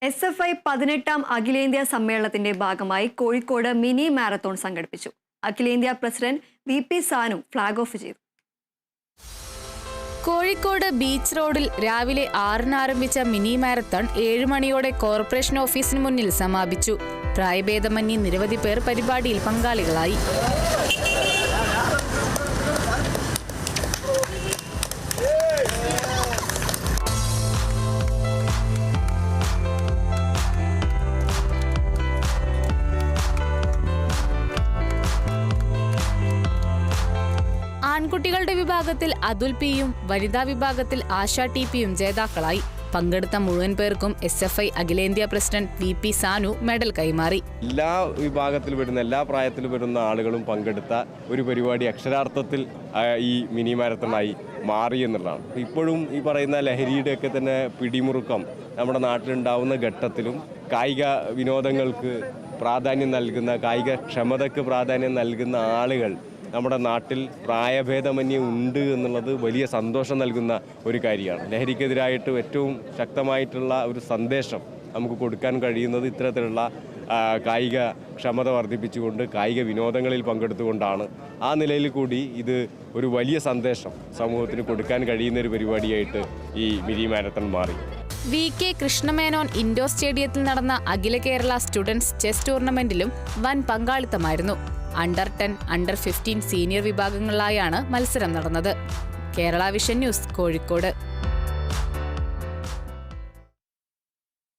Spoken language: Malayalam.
SFI 18ാം അഖിലേന്ത്യാ സമ്മേളനത്തിന്റെ ഭാഗമായി കോഴിക്കോട് മിനി മാരത്തോൺ സംഘടിപ്പിച്ചു. അഖിലേന്ത്യാ president VP Sanu flag off ചെയ്തു. കോഴിക്കോട് ബീച്ച് റോഡിൽ രാവിലെ 6-ന് ആരംഭിച്ച മിനി മാരത്തൺ 7 മണിയോടെ കോർപ്പറേഷൻ ഓഫീസിന് മുന്നിൽ സമാപിച്ചു. പ്രായഭേദമന്യേ നിരവധി പേർ പരിപാടിയിൽ പങ്കാളികളായി. ആൺകുട്ടികളുടെ വിഭാഗത്തിൽ അതുൽ പിയും വനിതാ വിഭാഗത്തിൽ ആശ TPയും ജേതാക്കളായി. പങ്കെടുത്ത മുഴുവൻ പേർക്കും SFI അഖിലേന്ത്യാ പ്രസിഡന്റ് VP സാനു മെഡൽ കൈമാറി. എല്ലാ വിഭാഗത്തിൽ വരുന്ന എല്ലാ പ്രായത്തിൽ വരുന്ന ആളുകളും പങ്കെടുത്ത ഒരു പരിപാടി അക്ഷരാർത്ഥത്തിൽ ഈ മിനി മാരത്തണായി മാറി എന്നുള്ളതാണ്. ഇപ്പോഴും ഈ പറയുന്ന ലഹരിയുടെയൊക്കെ തന്നെ പിടിമുറുക്കം നമ്മുടെ നാട്ടിലുണ്ടാവുന്ന ഘട്ടത്തിലും കായിക വിനോദങ്ങൾക്ക് പ്രാധാന്യം നൽകുന്ന, കായിക ക്ഷമതയ്ക്ക് പ്രാധാന്യം നൽകുന്ന ആളുകൾ നമ്മുടെ നാട്ടിൽ പ്രായഭേദമന്യേ ഉണ്ട് എന്നുള്ളത് വലിയ സന്തോഷം നൽകുന്ന ഒരു കാര്യമാണ്. ലഹരിക്കെതിരായിട്ട് ഏറ്റവും ശക്തമായിട്ടുള്ള ഒരു സന്ദേശം നമുക്ക് കൊടുക്കാൻ കഴിയുന്നത് ഇത്തരത്തിലുള്ള കായിക ക്ഷമത വർദ്ധിപ്പിച്ചുകൊണ്ട് കായിക വിനോദങ്ങളിൽ പങ്കെടുത്തുകൊണ്ടാണ്. ആ നിലയിൽ കൂടി ഇത് ഒരു വലിയ സന്ദേശം സമൂഹത്തിന് കൊടുക്കാൻ കഴിയുന്ന ഒരു പരിപാടിയായിട്ട് ഈ മിനി മാരത്തൺ മാറി. VK കൃഷ്ണമേനോൻ ഇൻഡോർ സ്റ്റേഡിയത്തിൽ നടന്ന അഖില കേരള സ്റ്റുഡൻസ് ചെസ് ടൂർണമെന്റിലും വൻ പങ്കാളിത്തമായിരുന്നു. Under 10, Under 15 സീനിയർ വിഭാഗങ്ങളിലായാണ് മത്സരം നടന്നത്. Kerala vision news, Kozhikode.